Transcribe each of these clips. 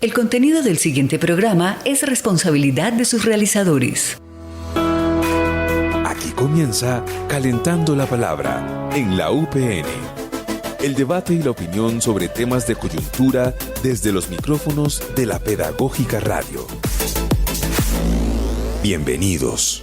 El contenido del siguiente programa es responsabilidad de sus realizadores. Aquí comienza Calentando la Palabra en la UPN. El debate y la opinión sobre temas de coyuntura desde los micrófonos de la Pedagógica Radio. Bienvenidos.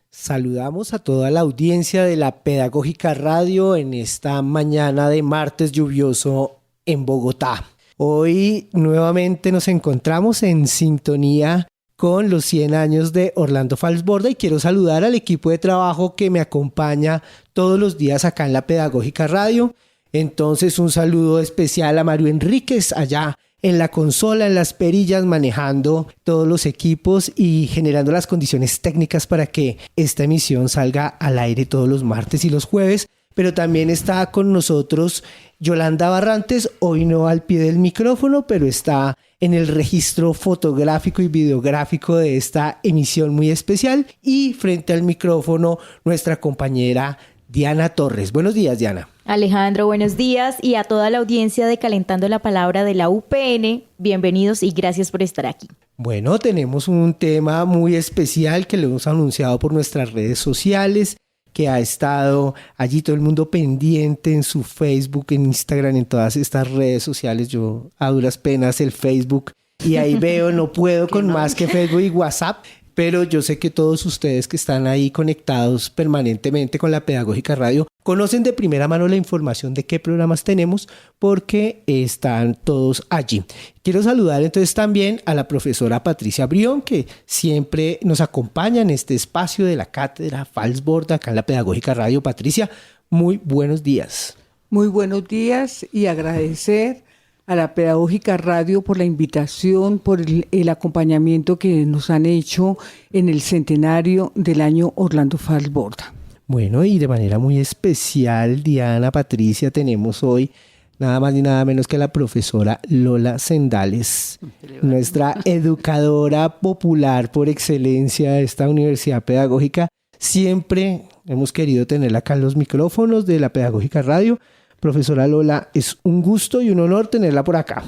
Saludamos a toda la audiencia de la Pedagógica Radio en esta mañana de martes lluvioso en Bogotá. Hoy nuevamente nos encontramos en sintonía con los 100 años de Orlando Falsborda y quiero saludar al equipo de trabajo que me acompaña todos los días acá en la Pedagógica Radio. Entonces un saludo especial a Mario Enríquez allá en la consola, en las perillas, manejando todos los equipos y generando las condiciones técnicas para que esta emisión salga al aire todos los martes y los jueves. Pero también está con nosotros Yolanda Barrantes, hoy no al pie del micrófono, pero está en el registro fotográfico y videográfico de esta emisión muy especial. Y frente al micrófono, nuestra compañera Diana Torres. Buenos días, Diana. Alejandro, buenos días, y a toda la audiencia de Calentando la Palabra de la UPN, bienvenidos y gracias por estar aquí. Bueno, tenemos un tema muy especial que lo hemos anunciado por nuestras redes sociales, que ha estado allí todo el mundo pendiente en su Facebook, en Instagram, en todas estas redes sociales. Yo a duras penas el Facebook y ahí veo, no puedo con más que Facebook y WhatsApp. Pero yo sé que todos ustedes que están ahí conectados permanentemente con la Pedagógica Radio conocen de primera mano la información de qué programas tenemos porque están todos allí. Quiero saludar entonces también a la profesora Patricia Brión, que siempre nos acompaña en este espacio de la Cátedra Falsborda acá en la Pedagógica Radio. Patricia, muy buenos días. Muy buenos días y agradecer a la Pedagógica Radio por la invitación, por el acompañamiento que nos han hecho en el centenario del año Orlando Falsborda. Bueno, y de manera muy especial, Diana, Patricia, tenemos hoy nada más ni nada menos que la profesora Lola Sendales, nuestra educadora popular por excelencia de esta universidad pedagógica. Siempre hemos querido tenerla acá en los micrófonos de la Pedagógica Radio. Profesora Lola, es un gusto y un honor tenerla por acá.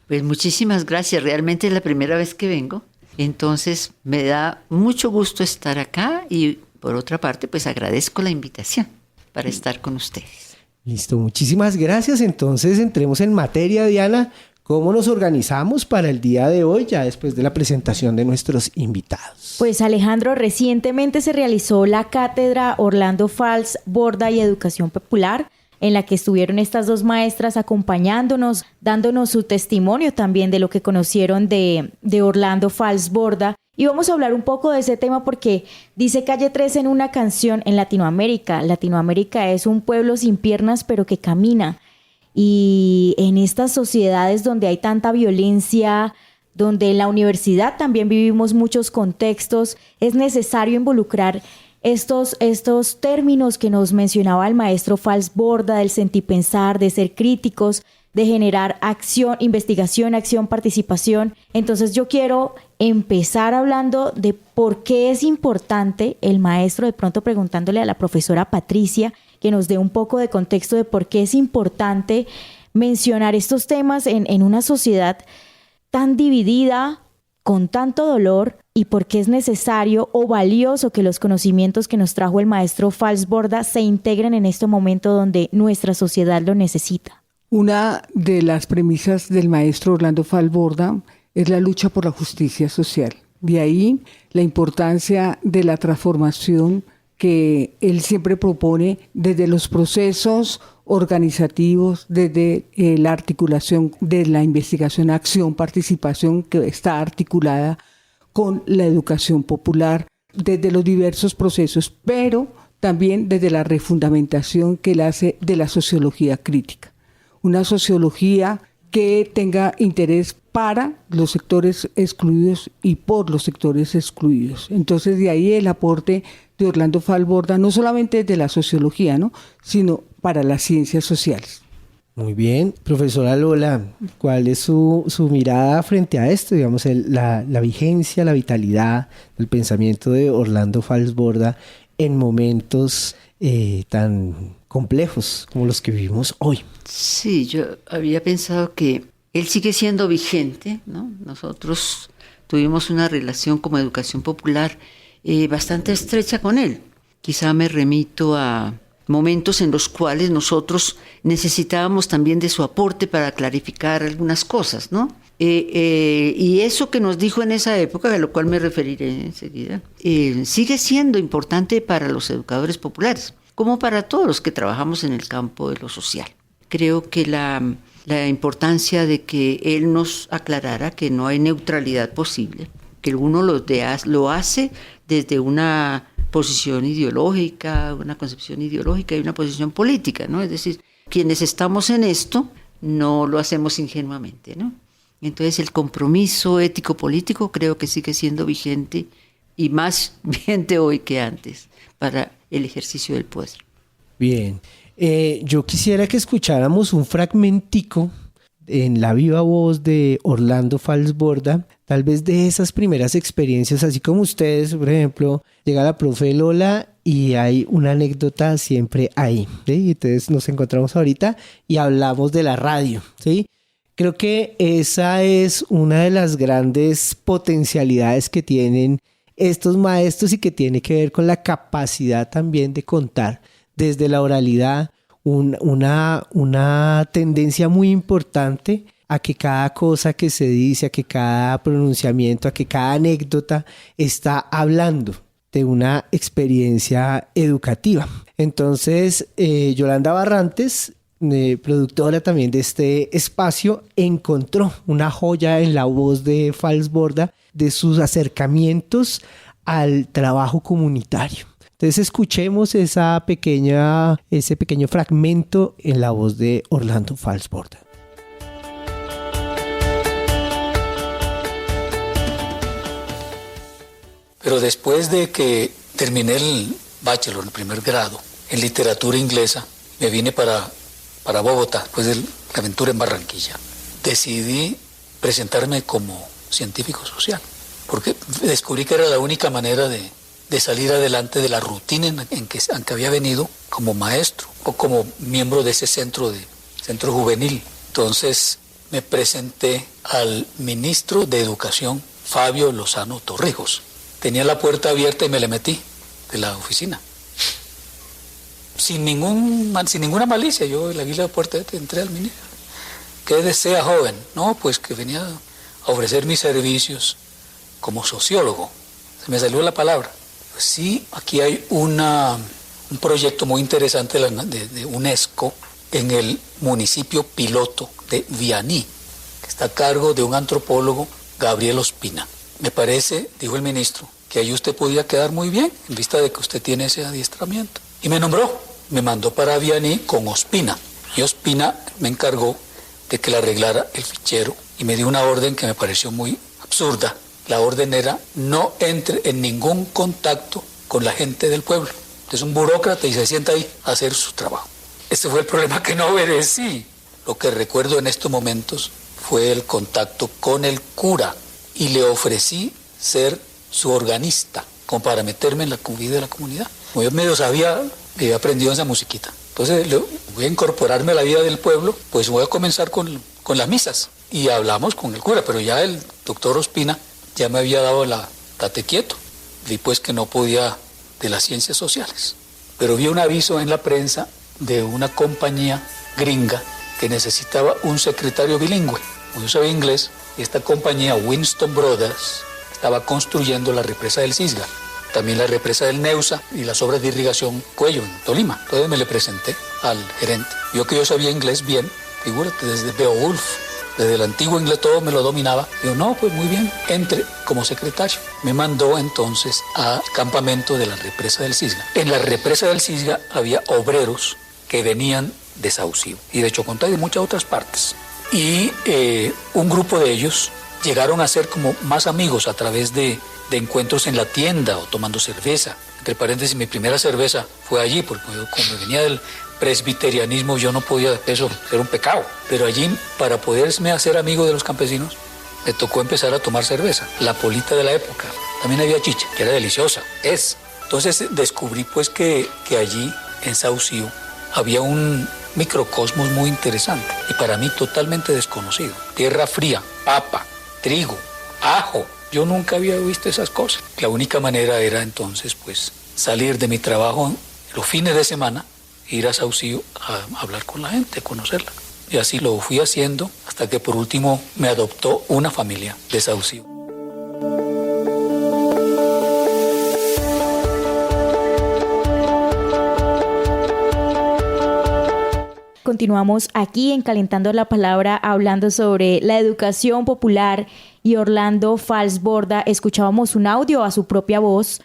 Pues muchísimas gracias, realmente es la primera vez que vengo, entonces me da mucho gusto estar acá y por otra parte pues agradezco la invitación para estar con ustedes. Listo, muchísimas gracias. Entonces entremos en materia, Diana. ¿Cómo nos organizamos para el día de hoy, ya después de la presentación de nuestros invitados? Pues Alejandro, recientemente se realizó la Cátedra Orlando Falsborda y Educación Popular, en la que estuvieron estas dos maestras acompañándonos, dándonos su testimonio también de lo que conocieron de Orlando Falsborda. Y vamos a hablar un poco de ese tema porque dice Calle 13 en una canción en Latinoamérica. Latinoamérica es un pueblo sin piernas pero que camina. Y en estas sociedades donde hay tanta violencia, donde en la universidad también vivimos muchos contextos, es necesario involucrar estos términos que nos mencionaba el maestro Falsborda, del sentipensar, de ser críticos, de generar acción, investigación, acción, participación. Entonces yo quiero empezar hablando de por qué es importante, el maestro de pronto preguntándole a la profesora Patricia que nos dé un poco de contexto de por qué es importante mencionar estos temas en una sociedad tan dividida, con tanto dolor, y por qué es necesario o valioso que los conocimientos que nos trajo el maestro Falsborda se integren en este momento donde nuestra sociedad lo necesita. Una de las premisas del maestro Orlando Falsborda es la lucha por la justicia social. De ahí la importancia de la transformación que él siempre propone desde los procesos organizativos, desde la articulación de la investigación, acción, participación que está articulada con la educación popular, desde los diversos procesos, pero también desde la refundamentación que él hace de la sociología crítica. Una sociología que tenga interés para los sectores excluidos y por los sectores excluidos. Entonces, de ahí el aporte de Orlando Falsborda, no solamente de la sociología, ¿no?, sino para las ciencias sociales. Muy bien. Profesora Lola, ¿cuál es su mirada frente a esto? Digamos, la vigencia, la vitalidad del pensamiento de Orlando Falsborda en momentos tan complejos como los que vivimos hoy. Sí, yo había pensado que él sigue siendo vigente, ¿no? Nosotros tuvimos una relación como Educación Popular bastante estrecha con él. Quizá me remito a momentos en los cuales nosotros necesitábamos también de su aporte para clarificar algunas cosas, ¿no? Y eso que nos dijo en esa época, a lo cual me referiré enseguida, sigue siendo importante para los educadores populares, como para todos los que trabajamos en el campo de lo social. Creo que la importancia de que él nos aclarara que no hay neutralidad posible, que uno lo hace desde una posición ideológica, una concepción ideológica y una posición política, ¿no? Es decir, quienes estamos en esto no lo hacemos ingenuamente, ¿no? Entonces el compromiso ético-político creo que sigue siendo vigente y más vigente hoy que antes para el ejercicio del poder. Bien, yo quisiera que escucháramos un fragmentico en la viva voz de Orlando Falsborda, tal vez de esas primeras experiencias, así como ustedes, por ejemplo, llega la profe Lola y hay una anécdota siempre ahí, ¿sí? Entonces nos encontramos ahorita y hablamos de la radio, ¿sí? Creo que esa es una de las grandes potencialidades que tienen estos maestros y que tiene que ver con la capacidad también de contar desde la oralidad, una tendencia muy importante a que cada cosa que se dice, a que cada pronunciamiento, a que cada anécdota está hablando de una experiencia educativa. Entonces, Yolanda Barrantes, productora también de este espacio, encontró una joya en la voz de Falsborda de sus acercamientos al trabajo comunitario. Entonces escuchemos ese pequeño fragmento en la voz de Orlando Falsborda. Pero después de que terminé el bachelor, el primer grado, en literatura inglesa, me vine para Bogotá, después de la aventura en Barranquilla. Decidí presentarme como científico social, porque descubrí que era la única manera de salir adelante de la rutina en que había venido como maestro o como miembro de ese centro juvenil. Entonces me presenté al ministro de Educación, Fabio Lozano Torrijos. Tenía la puerta abierta y me le metí de la oficina. Sin ninguna malicia, yo le abrí la puerta y entré al ministro. ¿Qué desea, joven? No, pues que venía a ofrecer mis servicios como sociólogo. Se me salió la palabra. Pues sí, aquí hay un proyecto muy interesante de UNESCO en el municipio piloto de Vianí, que está a cargo de un antropólogo, Gabriel Ospina. Me parece, dijo el ministro, que ahí usted podía quedar muy bien en vista de que usted tiene ese adiestramiento. Y me nombró, me mandó para Vianí con Ospina. Y Ospina me encargó de que le arreglara el fichero y me dio una orden que me pareció muy absurda. La orden era: no entre en ningún contacto con la gente del pueblo. Es un burócrata y se sienta ahí a hacer su trabajo. Este fue el problema, que no obedecí. Lo que recuerdo en estos momentos fue el contacto con el cura y le ofrecí ser su organista, como para meterme en la vida de la comunidad. Como yo medio sabía, había aprendido esa musiquita. Entonces voy a incorporarme a la vida del pueblo, pues voy a comenzar con las misas. Y hablamos con el cura, pero ya el doctor Ospina ya me había dado la tate quieto. Vi pues que no podía de las ciencias sociales. Pero vi un aviso en la prensa de una compañía gringa que necesitaba un secretario bilingüe. Yo sabía inglés y esta compañía, Winston Brothers, estaba construyendo la represa del Cisga, también la represa del Neusa y las obras de irrigación Cuello en Tolima. Entonces me le presenté al gerente. Vio que yo sabía inglés bien, figúrate, desde Beowulf. Desde el antiguo inglés todo me lo dominaba. Digo, no, pues muy bien, entre como secretario. Me mandó entonces al campamento de la represa del Cisga. En la represa del Cisga había obreros que venían de Saucío y de Chocontá y de muchas otras partes. Y un grupo de ellos llegaron a ser como más amigos a través de encuentros en la tienda o tomando cerveza. Entre paréntesis, mi primera cerveza fue allí, porque como venía presbiterianismo yo no podía, eso era un pecado. Pero allí, para poderme hacer amigo de los campesinos, me tocó empezar a tomar cerveza, la polita de la época. También había chicha, que era deliciosa, Entonces descubrí pues que allí, en Saucío, había un microcosmos muy interesante y para mí totalmente desconocido. Tierra fría, papa, trigo, ajo. Yo nunca había visto esas cosas. La única manera era entonces pues salir de mi trabajo los fines de semana, ir a Saucío a hablar con la gente, a conocerla. Y así lo fui haciendo hasta que por último me adoptó una familia de Saucío. Continuamos aquí en Calentando la Palabra hablando sobre la educación popular y Orlando Fals Borda. Escuchábamos un audio a su propia voz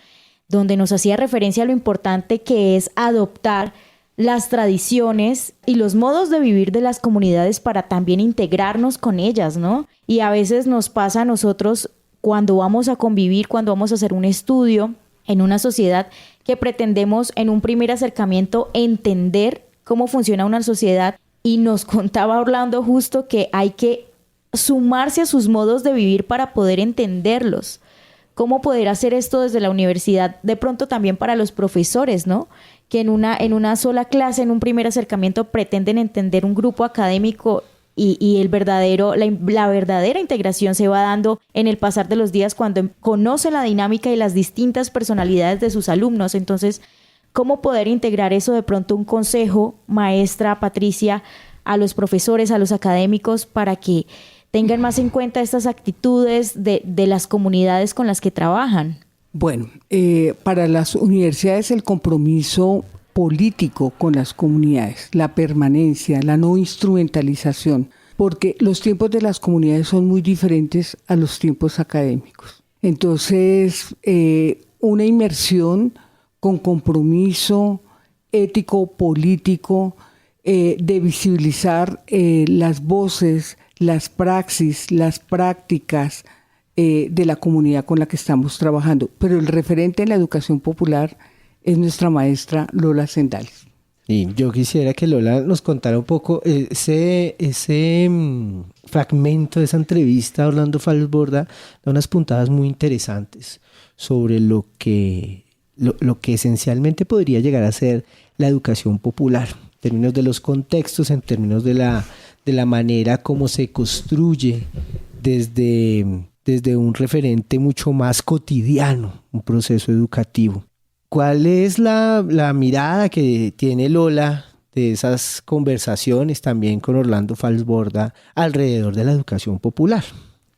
donde nos hacía referencia a lo importante que es adoptar las tradiciones y los modos de vivir de las comunidades para también integrarnos con ellas, ¿no? Y a veces nos pasa a nosotros cuando vamos a convivir, cuando vamos a hacer un estudio en una sociedad que pretendemos en un primer acercamiento entender cómo funciona una sociedad, y nos contaba Orlando justo que hay que sumarse a sus modos de vivir para poder entenderlos. ¿Cómo poder hacer esto desde la universidad? De pronto también para los profesores, ¿no? Que en una sola clase, en un primer acercamiento, pretenden entender un grupo académico y la verdadera integración se va dando en el pasar de los días cuando conocen la dinámica y las distintas personalidades de sus alumnos. Entonces, ¿cómo poder integrar eso? De pronto un consejo, maestra Patricia, a los profesores, a los académicos, para que tengan más en cuenta estas actitudes de las comunidades con las que trabajan. Bueno, para las universidades el compromiso político con las comunidades, la permanencia, la no instrumentalización, porque los tiempos de las comunidades son muy diferentes a los tiempos académicos. Entonces, una inmersión con compromiso ético, político, de visibilizar las voces, las praxis, las prácticas de la comunidad con la que estamos trabajando. Pero el referente en la educación popular es nuestra maestra Lola Sendales. Y yo quisiera que Lola nos contara un poco ese fragmento de esa entrevista a Orlando Fals Borda, da unas puntadas muy interesantes sobre lo que esencialmente podría llegar a ser la educación popular, en términos de los contextos, en términos de la manera como se construye desde un referente mucho más cotidiano, un proceso educativo. ¿Cuál es la mirada que tiene Lola de esas conversaciones también con Orlando Fals Borda alrededor de la educación popular?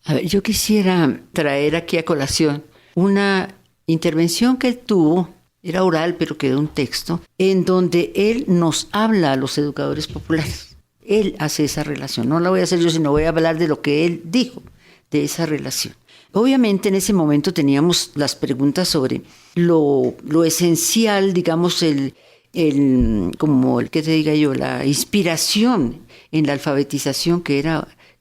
A ver, yo quisiera traer aquí a colación una intervención que él tuvo, era oral pero quedó un texto, en donde él nos habla a los educadores populares. Él hace esa relación, no la voy a hacer yo, sino voy a hablar de lo que él dijo, de esa relación. Obviamente en ese momento teníamos las preguntas sobre lo esencial, digamos, la inspiración en la alfabetización que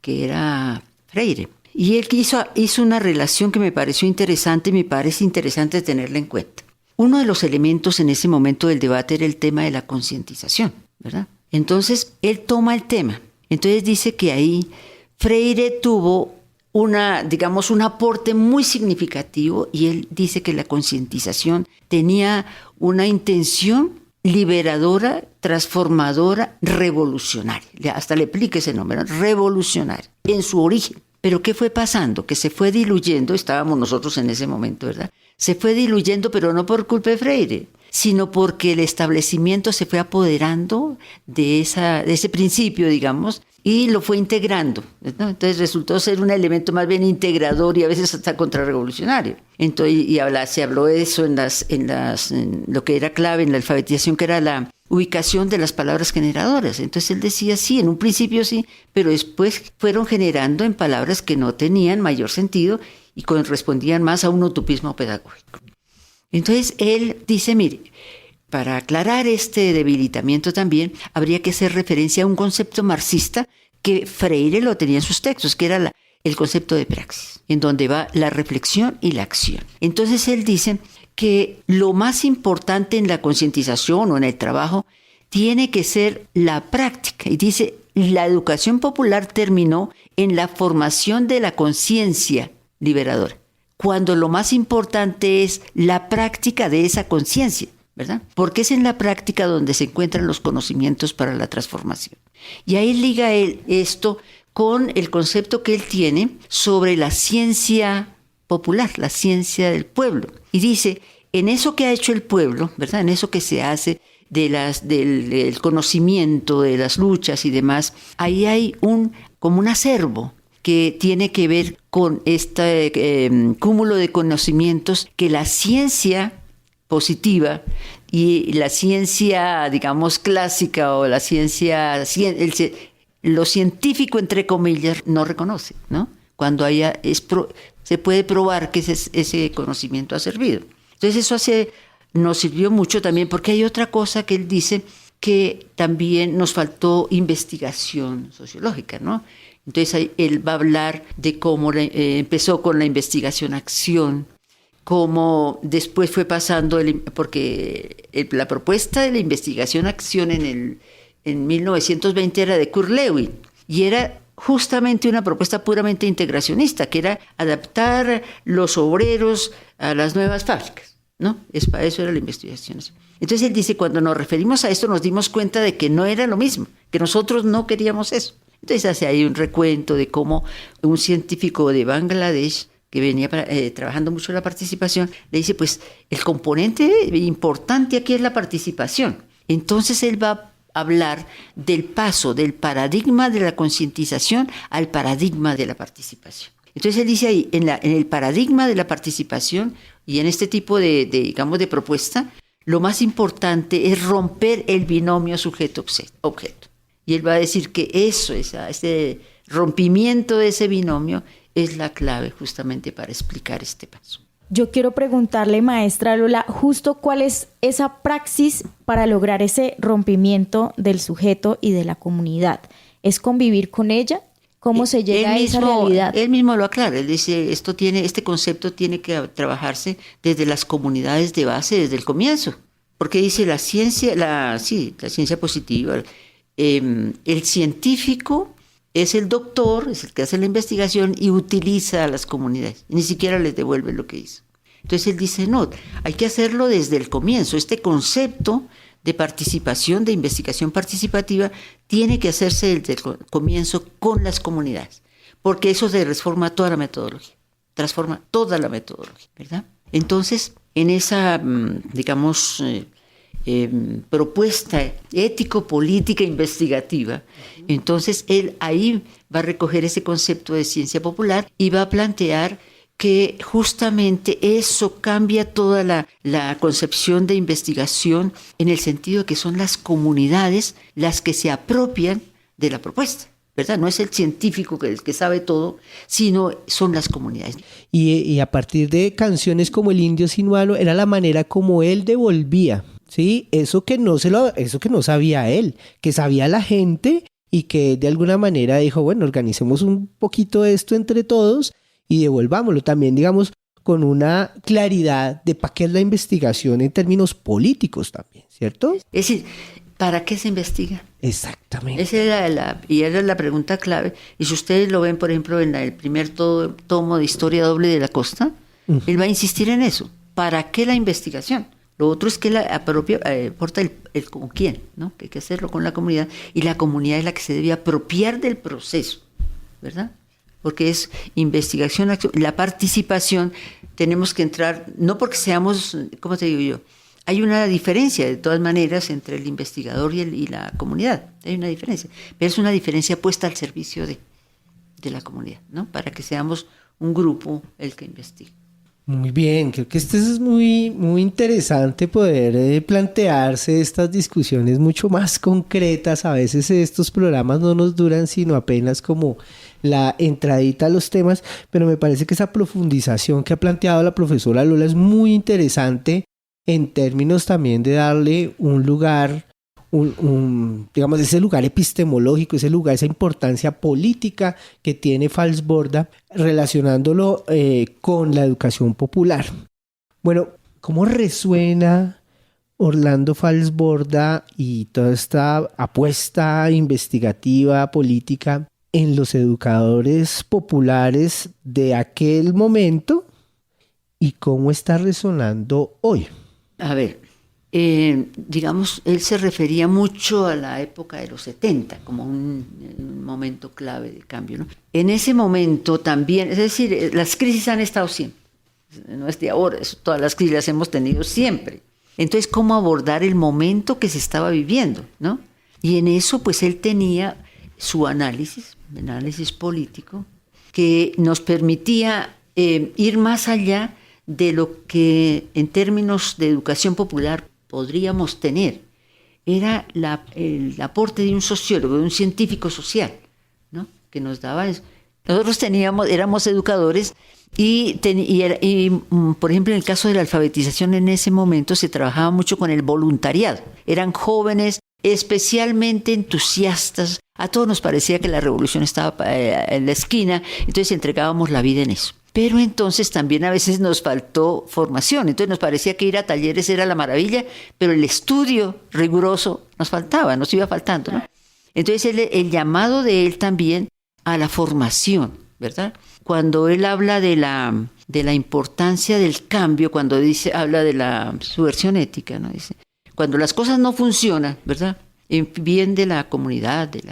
era Freire. Y él hizo una relación que me pareció interesante y me parece interesante tenerla en cuenta. Uno de los elementos en ese momento del debate era el tema de la concientización, ¿verdad? Entonces, él toma el tema. Entonces dice que ahí Freire tuvo un aporte muy significativo, y él dice que la concientización tenía una intención liberadora, transformadora, revolucionaria. Hasta le aplica ese nombre, ¿no? Revolucionaria, en su origen. Pero ¿qué fue pasando? Que se fue diluyendo, estábamos nosotros en ese momento, ¿verdad? Se fue diluyendo, pero no por culpa de Freire, sino porque el establecimiento se fue apoderando de ese principio, digamos, y lo fue integrando, ¿no? Entonces resultó ser un elemento más bien integrador y a veces hasta contrarrevolucionario. Entonces, se habló de eso en lo que era clave en la alfabetización, que era la ubicación de las palabras generadoras. Entonces él decía sí, en un principio sí, pero después fueron generando en palabras que no tenían mayor sentido y correspondían más a un utopismo pedagógico. Entonces él dice, mire, para aclarar este debilitamiento también habría que hacer referencia a un concepto marxista que Freire lo tenía en sus textos, que era el concepto de praxis, en donde va la reflexión y la acción. Entonces él dice que lo más importante en la concientización o en el trabajo tiene que ser la práctica. Y dice, la educación popular terminó en la formación de la conciencia liberadora, cuando lo más importante es la práctica de esa conciencia, ¿verdad? Porque es en la práctica donde se encuentran los conocimientos para la transformación. Y ahí liga él esto con el concepto que él tiene sobre la ciencia popular, la ciencia del pueblo. Y dice, en eso que ha hecho el pueblo, ¿verdad? En eso que se hace del conocimiento, de las luchas y demás, ahí hay como un acervo que tiene que ver con este cúmulo de conocimientos que la ciencia positiva y la ciencia, digamos, clásica o la ciencia, lo científico, entre comillas, no reconoce, ¿no? Cuando se puede probar que ese conocimiento ha servido. Entonces eso nos sirvió mucho también, porque hay otra cosa que él dice, que también nos faltó investigación sociológica, ¿no? Entonces él va a hablar de cómo empezó con la investigación-acción, cómo después fue pasando, porque la propuesta de la investigación-acción en 1920 era de Kurt Lewin, y era justamente una propuesta puramente integracionista, que era adaptar los obreros a las nuevas fábricas, ¿no? Para eso era la investigación. Entonces él dice, cuando nos referimos a esto nos dimos cuenta de que no era lo mismo, que nosotros no queríamos eso. Entonces hace ahí un recuento de cómo un científico de Bangladesh, que venía trabajando mucho la participación, le dice, pues el componente importante aquí es la participación. Entonces él va a hablar del paso del paradigma de la concientización al paradigma de la participación. Entonces él dice ahí, en el paradigma de la participación y en este tipo digamos, de propuesta, lo más importante es romper el binomio sujeto-objeto. Y él va a decir que ese rompimiento de ese binomio es la clave justamente para explicar este paso. Yo quiero preguntarle, maestra Lola, justo cuál es esa praxis para lograr ese rompimiento del sujeto y de la comunidad. ¿Es convivir con ella? ¿Cómo se llega a esa realidad? Él mismo lo aclara, él dice, este concepto tiene que trabajarse desde las comunidades de base, desde el comienzo. Porque dice la ciencia positiva, el científico es el doctor, es el que hace la investigación y utiliza a las comunidades. Ni siquiera les devuelve lo que hizo. Entonces él dice, no, hay que hacerlo desde el comienzo. Este concepto de participación, de investigación participativa, tiene que hacerse desde el comienzo con las comunidades. Porque eso transforma toda la metodología. Transforma toda la metodología, ¿verdad? Entonces, en esa, digamos, propuesta ético-política investigativa, entonces él ahí va a recoger ese concepto de ciencia popular y va a plantear que justamente eso cambia toda la concepción de investigación en el sentido de que son las comunidades las que se apropian de la propuesta, ¿verdad? No es el científico el que sabe todo, sino son las comunidades. Y a partir de canciones como El Indio Sinuano era la manera como él devolvía, ¿sí? Eso que no sabía él, que sabía la gente y que de alguna manera dijo, bueno, organicemos un poquito esto entre todos y devolvámoslo también, digamos, con una claridad de para qué es la investigación en términos políticos también, ¿cierto? Es decir, ¿para qué se investiga? Exactamente. Esa era la pregunta clave. Y si ustedes lo ven, por ejemplo, en el primer tomo de Historia Doble de la Costa, él va a insistir en eso. ¿Para qué la investigación? Lo otro es que aporta el con quién, ¿no? Que hay que hacerlo con la comunidad. Y la comunidad es la que se debe apropiar del proceso, ¿verdad? Porque es investigación, acción. La participación, tenemos que entrar, no porque seamos, ¿cómo te digo yo? Hay una diferencia, de todas maneras, entre el investigador y la comunidad. Hay una diferencia, pero es una diferencia puesta al servicio de la comunidad, ¿no? Para que seamos un grupo el que investigue. Muy bien, creo que esto es muy, muy interesante poder plantearse estas discusiones mucho más concretas. A veces estos programas no nos duran sino apenas como la entradita a los temas, pero me parece que esa profundización que ha planteado la profesora Lola es muy interesante en términos también de darle un lugar, digamos, ese lugar epistemológico, ese lugar, esa importancia política que tiene Falsborda, relacionándolo con la educación popular. Bueno, ¿cómo resuena Orlando Fals Borda y toda esta apuesta investigativa, política en los educadores populares de aquel momento y cómo está resonando hoy? A ver, digamos, él se refería mucho a la época de los 70 como un momento clave de cambio, ¿no? En ese momento también, es decir, las crisis han estado siempre, no es de ahora, todas las crisis las hemos tenido siempre. Entonces, ¿cómo abordar el momento que se estaba viviendo, ¿no? Y en eso, pues él tenía su análisis político, que nos permitía ir más allá de lo que en términos de educación popular podríamos tener. Era el aporte de un sociólogo, de un científico social, ¿no? Que nos daba eso. Nosotros éramos educadores y, por ejemplo, en el caso de la alfabetización en ese momento se trabajaba mucho con el voluntariado. Eran jóvenes especialmente entusiastas. A todos nos parecía que la revolución estaba en la esquina, entonces entregábamos la vida en eso. Pero entonces también a veces nos faltó formación, entonces nos parecía que ir a talleres era la maravilla, pero el estudio riguroso nos iba faltando, ¿no? Entonces el llamado de él también a la formación, ¿verdad? Cuando él habla de la importancia del cambio, cuando habla de la subversión ética, ¿no? Dice, cuando las cosas no funcionan, ¿verdad?, en bien de la comunidad, de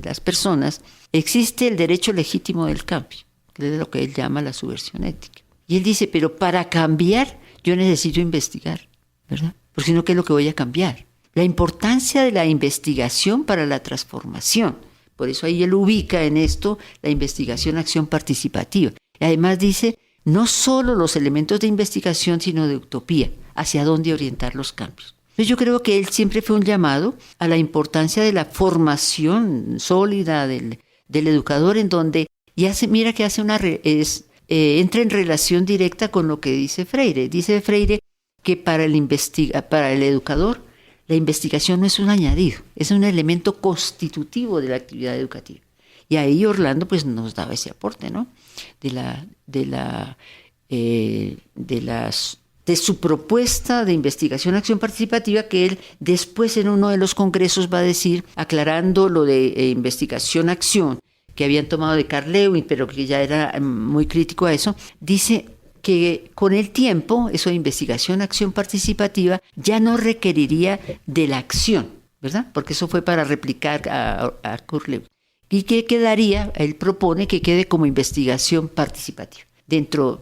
las personas, existe el derecho legítimo del cambio, que es lo que él llama la subversión ética. Y él dice, pero para cambiar yo necesito investigar, ¿verdad? Porque si no, ¿qué es lo que voy a cambiar? La importancia de la investigación para la transformación. Por eso ahí él ubica en esto la investigación, acción participativa. Y además dice, no solo los elementos de investigación, sino de utopía, hacia dónde orientar los cambios. Entonces yo creo que él siempre fue un llamado a la importancia de la formación sólida del educador, en donde entra en relación directa con lo que dice Freire. Dice Freire que para el educador la investigación no es un añadido, es un elemento constitutivo de la actividad educativa. Y ahí Orlando pues nos daba ese aporte, ¿no? De su propuesta de investigación acción participativa, que él después en uno de los congresos va a decir, aclarando lo de investigación acción que habían tomado de Carl Lewin, pero que ya era muy crítico a eso, dice que con el tiempo eso de investigación acción participativa ya no requeriría de la acción, ¿verdad? Porque eso fue para replicar a Kurt Lewin. Y que quedaría, él propone que quede como investigación participativa. Dentro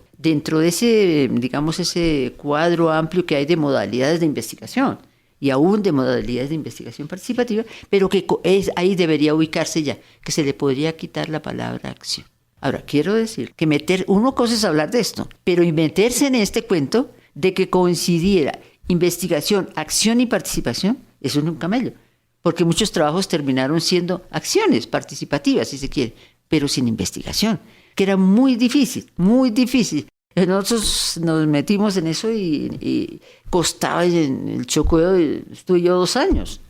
de ese, digamos, ese cuadro amplio que hay de modalidades de investigación y aún de modalidades de investigación participativa, pero que ahí debería ubicarse ya, que se le podría quitar la palabra acción. Ahora, quiero decir que una cosa es hablar de esto, pero meterse en este cuento de que coincidiera investigación, acción y participación, eso es un camello, porque muchos trabajos terminaron siendo acciones participativas, si se quiere, pero sin investigación, que era muy difícil, muy difícil. Nosotros nos metimos en eso y costaba, en el Chocó estuve yo 2 años,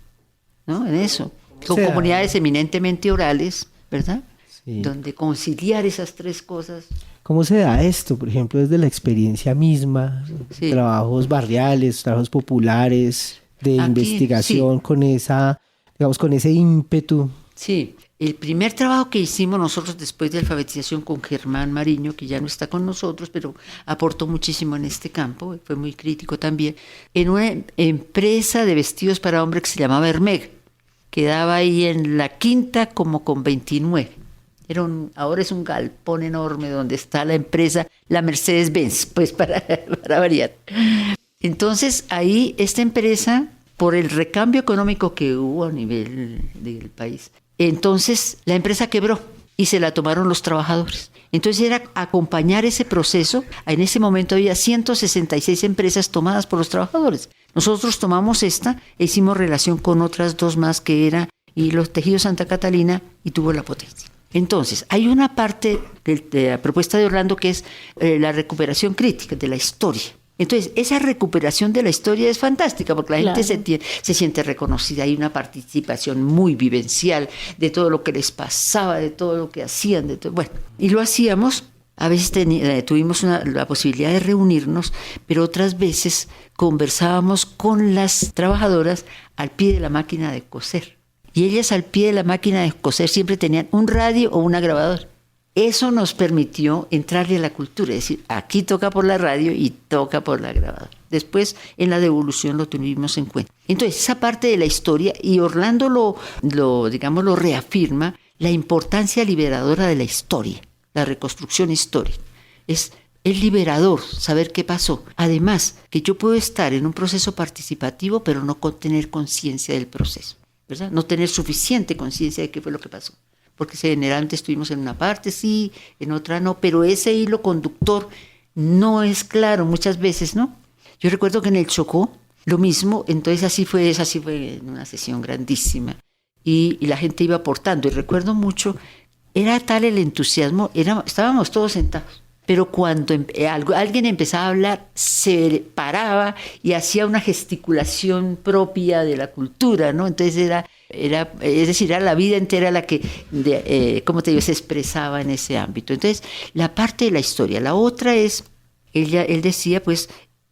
¿no? En eso, con comunidades eminentemente orales, ¿verdad? Sí. Donde conciliar esas 3 cosas. ¿Cómo se da esto? Por ejemplo, desde la experiencia misma, sí. Trabajos barriales, trabajos populares, de investigación, sí. Con ese ímpetu. Sí. El primer trabajo que hicimos nosotros después de alfabetización con Germán Mariño, que ya no está con nosotros, pero aportó muchísimo en este campo, fue muy crítico también, en una empresa de vestidos para hombres que se llamaba Hermeg, quedaba ahí en la Quinta como con 29. Ahora es un galpón enorme donde está la empresa, la Mercedes-Benz, pues para variar. Entonces ahí esta empresa, por el recambio económico que hubo a nivel del país, entonces la empresa quebró y se la tomaron los trabajadores. Entonces era acompañar ese proceso. En ese momento había 166 empresas tomadas por los trabajadores. Nosotros tomamos esta e hicimos relación con otras 2 más que era y los Tejidos Santa Catalina y Tubo La Potencia. Entonces hay una parte de la propuesta de Orlando que es la recuperación crítica de la historia. Entonces, esa recuperación de la historia es fantástica porque la gente se siente reconocida. Hay una participación muy vivencial de todo lo que les pasaba, de todo lo que hacían. Bueno, y lo hacíamos A veces tuvimos la posibilidad de reunirnos, pero otras veces conversábamos con las trabajadoras al pie de la máquina de coser. Y ellas al pie de la máquina de coser siempre tenían un radio o una grabadora. Eso nos permitió entrarle a la cultura, es decir, aquí toca por la radio y toca por la grabadora. Después, en la devolución lo tuvimos en cuenta. Entonces, esa parte de la historia, y Orlando lo reafirma, la importancia liberadora de la historia, la reconstrucción histórica. Es liberador saber qué pasó. Además, que yo puedo estar en un proceso participativo, pero no tener conciencia del proceso, ¿verdad? No tener suficiente conciencia de qué fue lo que pasó. Porque generalmente estuvimos en una parte, sí, en otra no, pero ese hilo conductor no es claro muchas veces, ¿no? Yo recuerdo que en el Chocó, lo mismo, entonces así fue en una sesión grandísima, y la gente iba aportando, y recuerdo mucho, era tal el entusiasmo, estábamos todos sentados, pero cuando alguien empezaba a hablar, se paraba y hacía una gesticulación propia de la cultura, ¿no? Entonces era la vida entera la que, como te digo, se expresaba en ese ámbito. Entonces, la parte de la historia. La otra es, él decía, pues,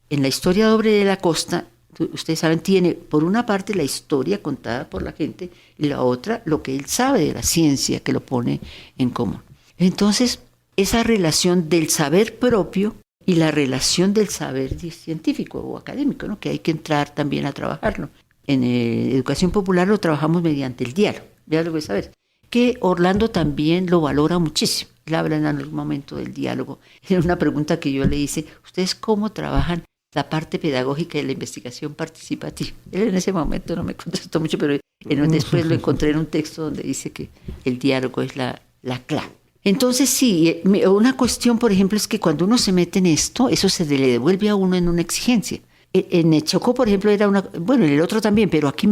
en la historia de Obre de la Costa, ustedes saben, tiene por una parte la historia contada por la gente y la otra lo que él sabe de la ciencia, que lo pone en común. Entonces, esa relación del saber propio y la relación del saber científico o académico, ¿no? Que hay que entrar también a trabajarlo. En educación popular lo trabajamos mediante el diálogo de saber, que Orlando también lo valora muchísimo. Él habla en algún momento del diálogo. Era una pregunta que yo le hice, ¿ustedes cómo trabajan la parte pedagógica de la investigación participativa? Él en ese momento no me contestó mucho, pero después lo encontré en un texto donde dice que el diálogo es la clave. Entonces sí, una cuestión, por ejemplo, es que cuando uno se mete en esto, eso se le devuelve a uno en una exigencia. En el Chocó, por ejemplo, en el otro también, pero aquí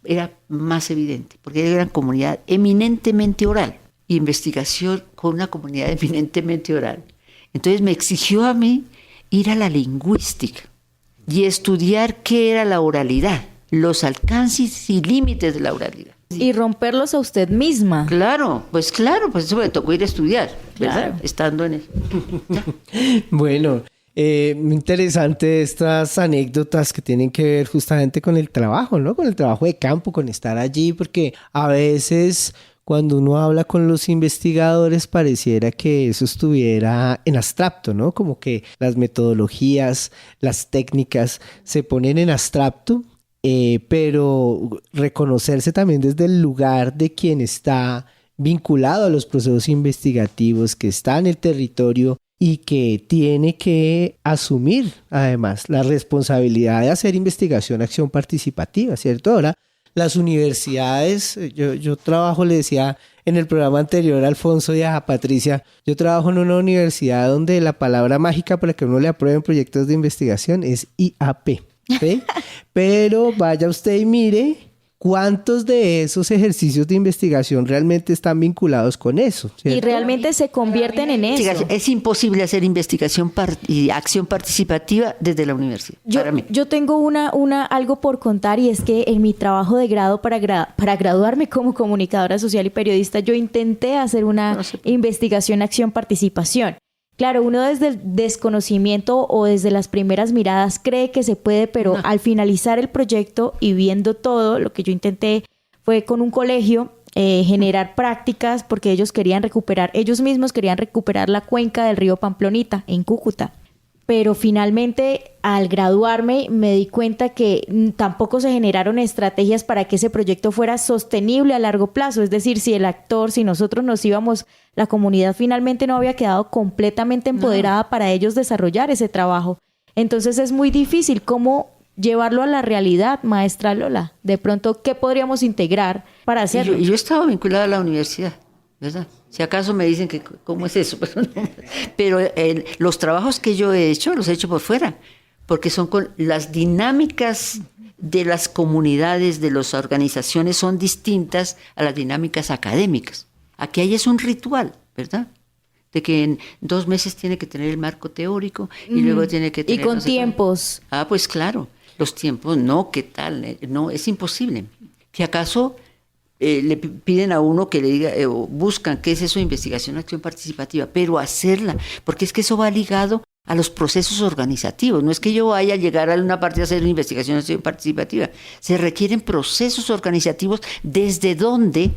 era más evidente, porque era una comunidad eminentemente oral, y investigación con una comunidad eminentemente oral. Entonces me exigió a mí ir a la lingüística y estudiar qué era la oralidad, los alcances y límites de la oralidad. Y romperlos a usted misma. Claro, pues eso me tocó ir a estudiar, ¿verdad? Claro. Estando en eso. Bueno, muy interesante estas anécdotas que tienen que ver justamente con el trabajo, ¿no? Con el trabajo de campo, con estar allí, porque a veces cuando uno habla con los investigadores pareciera que eso estuviera en abstracto, ¿no? Como que las metodologías, las técnicas se ponen en abstracto. Pero reconocerse también desde el lugar de quien está vinculado a los procesos investigativos, que está en el territorio y que tiene que asumir además la responsabilidad de hacer investigación, acción participativa, ¿cierto? Ahora, las universidades, yo trabajo, le decía en el programa anterior a Alfonso y a Patricia, yo trabajo en una universidad donde la palabra mágica para que uno le aprueben proyectos de investigación es IAP. ¿Sí? Pero vaya usted y mire cuántos de esos ejercicios de investigación realmente están vinculados con eso, ¿cierto? Y realmente se convierten en eso. Es imposible hacer investigación y acción participativa desde la universidad. Yo tengo algo por contar, y es que en mi trabajo de grado para graduarme como comunicadora social y periodista, yo intenté hacer una investigación, acción, participación. Claro, uno desde el desconocimiento o desde las primeras miradas cree que se puede, pero al finalizar el proyecto y viendo todo, lo que yo intenté fue con un colegio generar prácticas, porque ellos mismos querían recuperar la cuenca del río Pamplonita en Cúcuta. Pero finalmente, al graduarme, me di cuenta que tampoco se generaron estrategias para que ese proyecto fuera sostenible a largo plazo. Es decir, si nosotros nos íbamos, la comunidad finalmente no había quedado completamente empoderada para ellos desarrollar ese trabajo. Entonces es muy difícil cómo llevarlo a la realidad, maestra Lola. De pronto, ¿qué podríamos integrar para hacerlo? Yo he estado vinculada a la universidad, ¿verdad? Si acaso me dicen que cómo es eso, pero los trabajos que yo he hecho, los he hecho por fuera, porque son con las dinámicas de las comunidades, de las organizaciones, son distintas a las dinámicas académicas. Aquí hay es un ritual, ¿verdad? De que en 2 meses tiene que tener el marco teórico y luego tiene que tener... Y con tiempos. Pues claro, los tiempos, no, ¿qué tal? No, es imposible. Si acaso le piden a uno que le diga, o buscan qué es eso de investigación, acción participativa, pero hacerla, porque es que eso va ligado a los procesos organizativos. No es que yo vaya a llegar a una parte a hacer una investigación, acción participativa. Se requieren procesos organizativos desde donde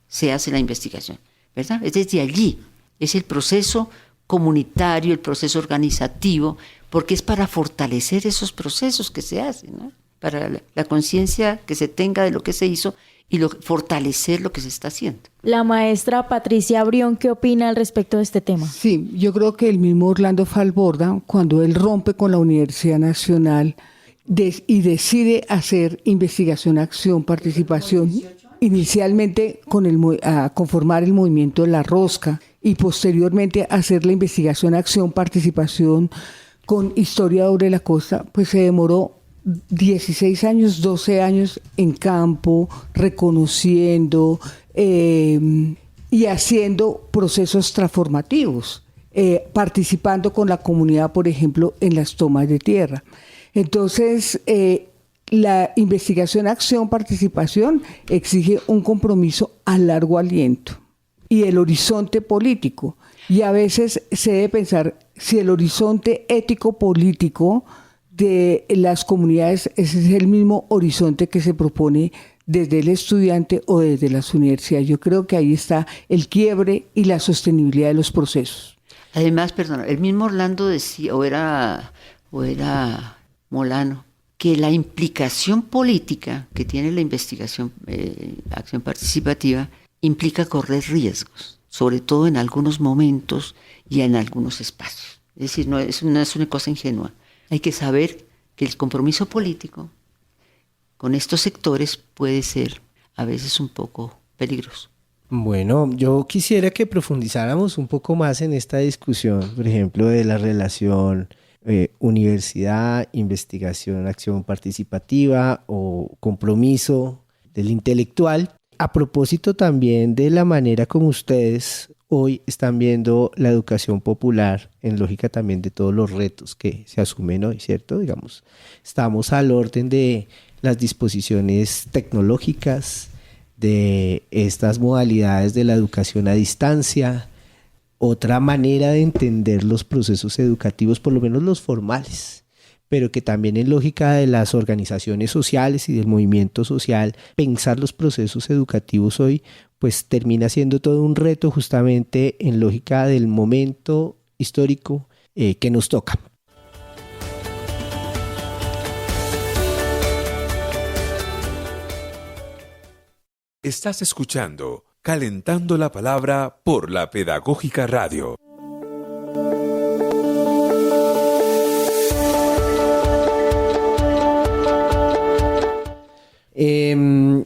se hace la investigación, ¿verdad? Es desde allí, es el proceso comunitario, el proceso organizativo, porque es para fortalecer esos procesos que se hacen, ¿no? Para la conciencia que se tenga de lo que se hizo y fortalecer lo que se está haciendo. La maestra Patricia Brión, ¿qué opina al respecto de este tema? Sí, yo creo que el mismo Orlando Falborda, cuando él rompe con la Universidad Nacional y decide hacer investigación, acción, participación, inicialmente a conformar el movimiento La Rosca y posteriormente hacer la investigación, acción, participación con Historiadores de la Costa, pues se demoró 16 años, 12 años en campo, reconociendo y haciendo procesos transformativos, participando con la comunidad, por ejemplo, en las tomas de tierra. Entonces, la investigación, acción, participación exige un compromiso a largo aliento y el horizonte político. Y a veces se debe pensar si el horizonte ético-político de las comunidades es el mismo horizonte que se propone desde el estudiante o desde las universidades. Yo creo que ahí está el quiebre y la sostenibilidad de los procesos. Además, perdón, el mismo Orlando decía, o era Molano, que la implicación política que tiene la investigación, acción participativa, implica correr riesgos, sobre todo en algunos momentos y en algunos espacios. Es decir, no es una cosa ingenua. Hay que saber que el compromiso político con estos sectores puede ser a veces un poco peligroso. Bueno, yo quisiera que profundizáramos un poco más en esta discusión, por ejemplo, de la relación universidad, investigación, acción participativa o compromiso del intelectual, a propósito también de la manera como ustedes hoy están viendo la educación popular en lógica también de todos los retos que se asumen hoy, ¿cierto? Digamos, estamos al orden de las disposiciones tecnológicas, de estas modalidades de la educación a distancia, otra manera de entender los procesos educativos, por lo menos los formales, pero que también en lógica de las organizaciones sociales y del movimiento social, pensar los procesos educativos hoy pues termina siendo todo un reto justamente en lógica del momento histórico que nos toca. Estás escuchando Calentando la Palabra por la Pedagógica Radio.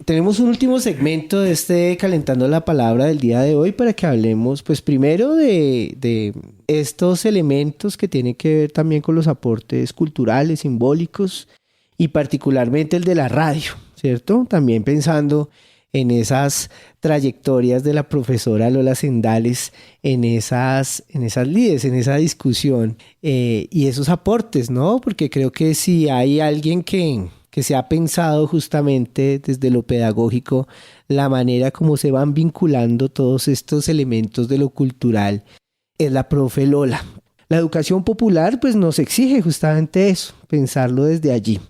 Tenemos un último segmento de este Calentando la Palabra del día de hoy para que hablemos, pues primero de estos elementos que tienen que ver también con los aportes culturales, simbólicos y particularmente el de la radio, ¿cierto? También pensando en esas trayectorias de la profesora Lola Sendales, en esas lides, en esa discusión y esos aportes, ¿no? Porque creo que si hay alguien que se ha pensado justamente desde lo pedagógico, la manera como se van vinculando todos estos elementos de lo cultural, es la profe Lola. La educación popular pues nos exige justamente eso, pensarlo desde allí.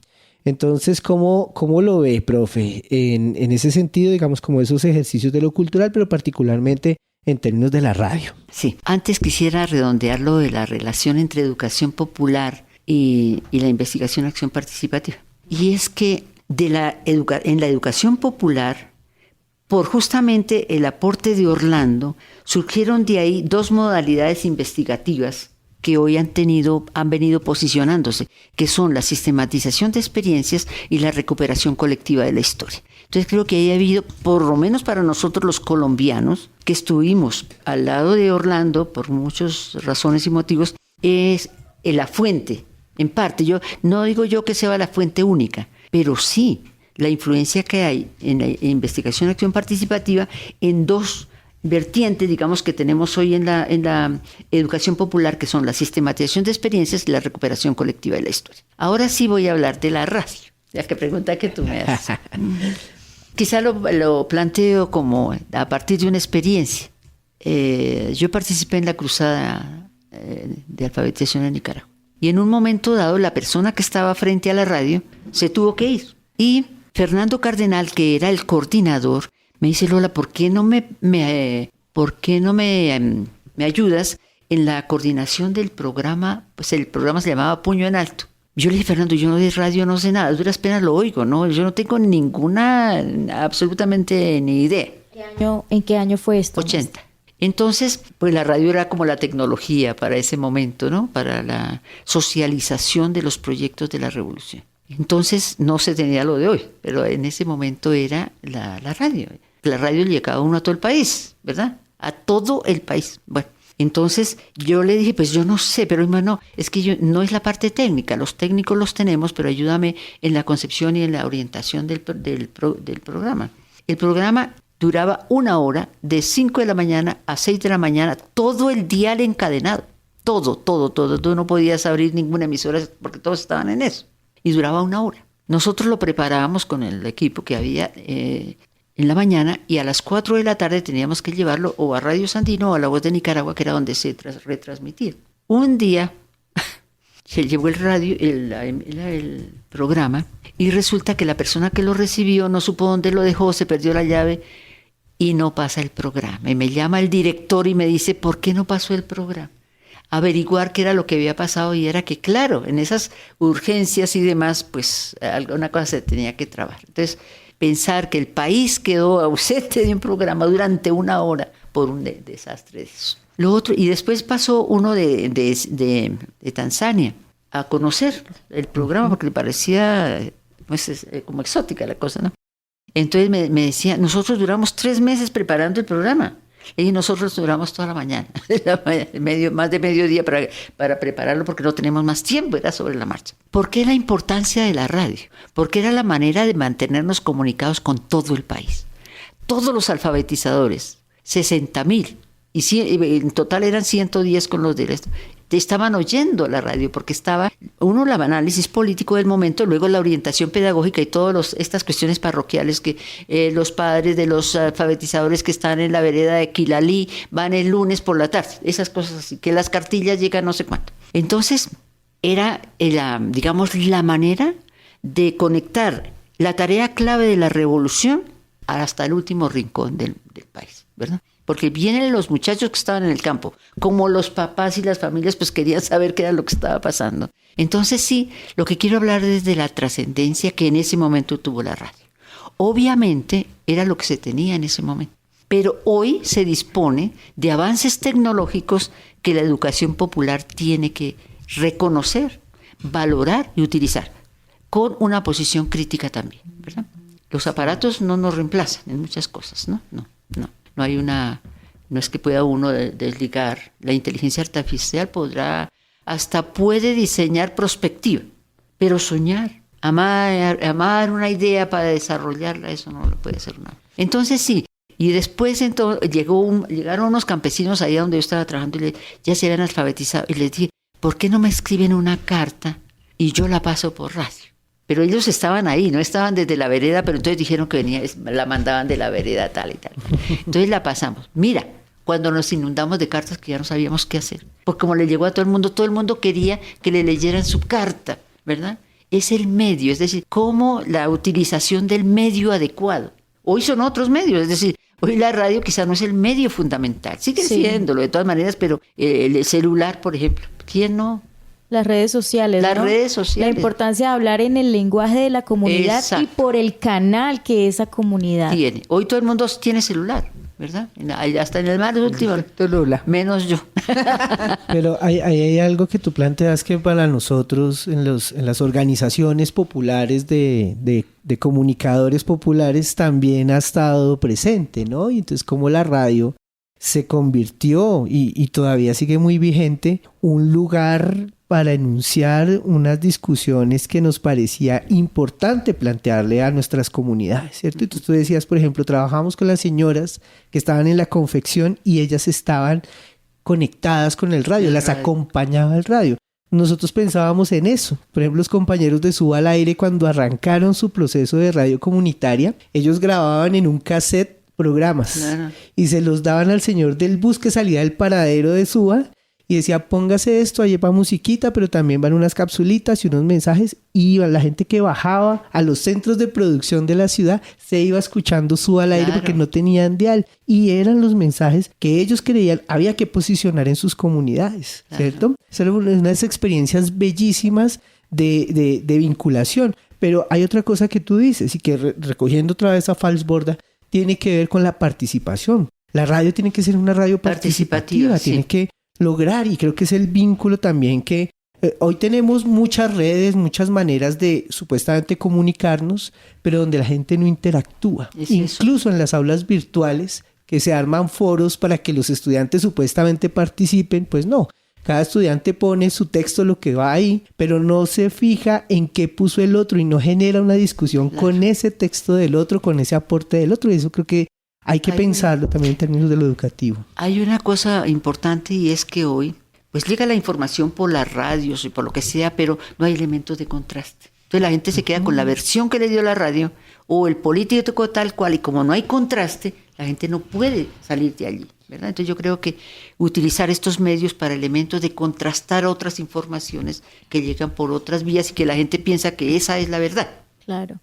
Entonces, ¿cómo lo ve, profe? En ese sentido, digamos, como esos ejercicios de lo cultural, pero particularmente en términos de la radio. Sí, antes quisiera redondear lo de la relación entre educación popular y la investigación acción participativa. Y es que en la educación popular, por justamente el aporte de Orlando, surgieron de ahí dos modalidades investigativas que hoy han venido posicionándose, que son la sistematización de experiencias y la recuperación colectiva de la historia. Entonces creo que ahí ha habido, por lo menos para nosotros los colombianos, que estuvimos al lado de Orlando por muchas razones y motivos, es la fuente. En parte, no digo yo que sea la fuente única, pero sí la influencia que hay en la investigación acción participativa en dos vertientes, digamos, que tenemos hoy en la educación popular, que son la sistematización de experiencias y la recuperación colectiva de la historia. Ahora sí voy a hablar de la radio, ya que pregunta que tú me haces. Quizá lo planteo como a partir de una experiencia. Yo participé en la cruzada de alfabetización en Nicaragua. Y en un momento dado, la persona que estaba frente a la radio se tuvo que ir. Y Fernando Cardenal, que era el coordinador, me dice: Lola, ¿por qué no me ayudas en la coordinación del programa? Pues el programa se llamaba Puño en Alto. Yo le dije: Fernando, yo de radio no sé nada, a duras penas lo oigo, ¿no? Yo no tengo absolutamente ni idea. ¿En qué año fue esto? 80. Entonces, pues la radio era como la tecnología para ese momento, ¿no? Para la socialización de los proyectos de la revolución. Entonces, no se tenía lo de hoy, pero en ese momento era la radio. La radio llegaba uno a todo el país, ¿verdad? A todo el país. Bueno, entonces yo le dije: pues yo no sé, pero hermano, es que no es la parte técnica, los técnicos los tenemos, pero ayúdame en la concepción y en la orientación del programa. El programa duraba 1 hora, de 5 de la mañana a 6 de la mañana, todo el dial encadenado. Todo. Tú no podías abrir ninguna emisora porque todos estaban en eso. Y duraba 1 hora. Nosotros lo preparábamos con el equipo que había en la mañana, y a las 4 de la tarde teníamos que llevarlo o a Radio Sandino o a La Voz de Nicaragua, que era donde se retransmitía. Un día se llevó el programa, y resulta que la persona que lo recibió no supo dónde lo dejó, se perdió la llave y no pasa el programa. Y me llama el director y me dice: ¿por qué no pasó el programa? Averiguar qué era lo que había pasado, y era que, claro, en esas urgencias y demás, pues alguna cosa se tenía que trabar. Entonces, pensar que el país quedó ausente de un programa durante 1 hora por un desastre de eso. Lo otro, y después pasó uno de Tanzania a conocer el programa porque le parecía pues, como exótica la cosa, ¿no? Entonces me decía: nosotros duramos 3 meses preparando el programa. Y nosotros duramos toda la mañana, más de mediodía para prepararlo, porque no tenemos más tiempo, era sobre la marcha. ¿Por qué la importancia de la radio? Porque era la manera de mantenernos comunicados con todo el país. Todos los alfabetizadores, 60,000, y en total eran 110 con los de esto, estaban oyendo la radio, porque estaba el análisis político del momento, luego la orientación pedagógica y todas estas cuestiones parroquiales que los padres de los alfabetizadores que están en la vereda de Quilalí van el lunes por la tarde, esas cosas así, que las cartillas llegan no sé cuánto. Entonces era digamos la manera de conectar la tarea clave de la revolución hasta el último rincón del país, ¿verdad? Porque vienen los muchachos que estaban en el campo, como los papás y las familias pues querían saber qué era lo que estaba pasando. Entonces sí, lo que quiero hablar es de la trascendencia que en ese momento tuvo la radio. Obviamente era lo que se tenía en ese momento, pero hoy se dispone de avances tecnológicos que la educación popular tiene que reconocer, valorar y utilizar, con una posición crítica también, ¿verdad? Los aparatos no nos reemplazan en muchas cosas, ¿no? No es que pueda uno desligar. La inteligencia artificial puede diseñar perspectiva, pero soñar, amar una idea para desarrollarla, eso no lo puede hacer nada. Entonces sí, y después llegaron unos campesinos allá donde yo estaba trabajando y ya se habían alfabetizado, y les dije: ¿por qué no me escriben una carta y yo la paso por radio? Pero ellos estaban ahí, no estaban desde la vereda, pero entonces dijeron que la mandaban de la vereda tal y tal. Entonces la pasamos. Mira, cuando nos inundamos de cartas que ya no sabíamos qué hacer, porque como le llegó a todo el mundo quería que le leyeran su carta, ¿verdad? Es el medio, es decir, cómo la utilización del medio adecuado. Hoy son otros medios, es decir, hoy la radio quizá no es el medio fundamental, sigue siéndolo de todas maneras, pero el celular, por ejemplo, ¿quién no? Las redes sociales, Las ¿no? redes sociales. La importancia de hablar en el lenguaje de la comunidad. Exacto. Y por el canal que esa comunidad tiene. Hoy todo el mundo tiene celular, ¿verdad? Hasta en el más último. Menos yo. Pero hay algo que tú planteas que para nosotros en las organizaciones populares de comunicadores populares también ha estado presente, ¿no? Y entonces como la radio se convirtió y todavía sigue muy vigente, un lugar para enunciar unas discusiones que nos parecía importante plantearle a nuestras comunidades, ¿cierto? Entonces tú decías, por ejemplo, trabajamos con las señoras que estaban en la confección y ellas estaban conectadas con el radio, las acompañaba el radio. nosotros pensábamos en eso. Por ejemplo, los compañeros de Suba al Aire, cuando arrancaron su proceso de radio comunitaria, ellos grababan en un cassette programas, claro, y se los daban al señor del bus que salía del paradero de Suba y decía, póngase esto, ahí va musiquita, pero también van unas capsulitas y unos mensajes, y la gente que bajaba a los centros de producción de la ciudad se iba escuchando Suba al Aire, claro, porque no tenían dial, y eran los mensajes que ellos creían había que posicionar en sus comunidades, claro, ¿cierto? Esas eran unas experiencias bellísimas de vinculación. Pero hay otra cosa que tú dices, y que recogiendo otra vez a Fals Borda, tiene que ver con la participación. La radio tiene que ser una radio participativa, sí, tiene que lograr, y creo que es el vínculo también que hoy tenemos muchas redes, muchas maneras de supuestamente comunicarnos, pero donde la gente no interactúa. Incluso en las aulas virtuales, que se arman foros para que los estudiantes supuestamente participen, pues no. Cada estudiante pone su texto, lo que va ahí, pero no se fija en qué puso el otro y no genera una discusión, claro, con ese texto del otro, con ese aporte del otro. Y eso creo que hay que pensarlo también en términos de lo educativo. Hay una cosa importante, y es que hoy pues llega la información por las radios y por lo que sea, pero no hay elementos de contraste. Entonces la gente se queda con la versión que le dio la radio o el político tal cual, y como no hay contraste, la gente no puede salir de allí, ¿verdad? Entonces yo creo que utilizar estos medios para elementos de contrastar otras informaciones que llegan por otras vías y que la gente piensa que esa es la verdad. Claro.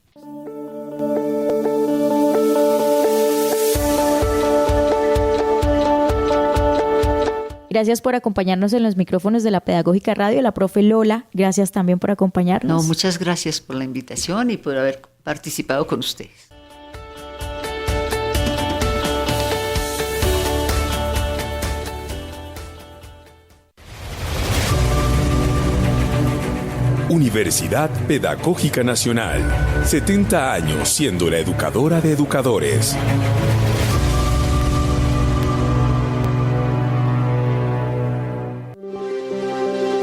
Gracias por acompañarnos en los micrófonos de la Pedagógica Radio. La profe Lola, gracias también por acompañarnos. No, muchas gracias por la invitación y por haber participado con ustedes. Universidad Pedagógica Nacional. 70 años siendo la educadora de educadores.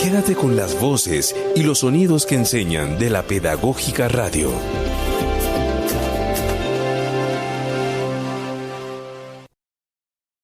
Quédate con las voces y los sonidos que enseñan de la Pedagógica Radio.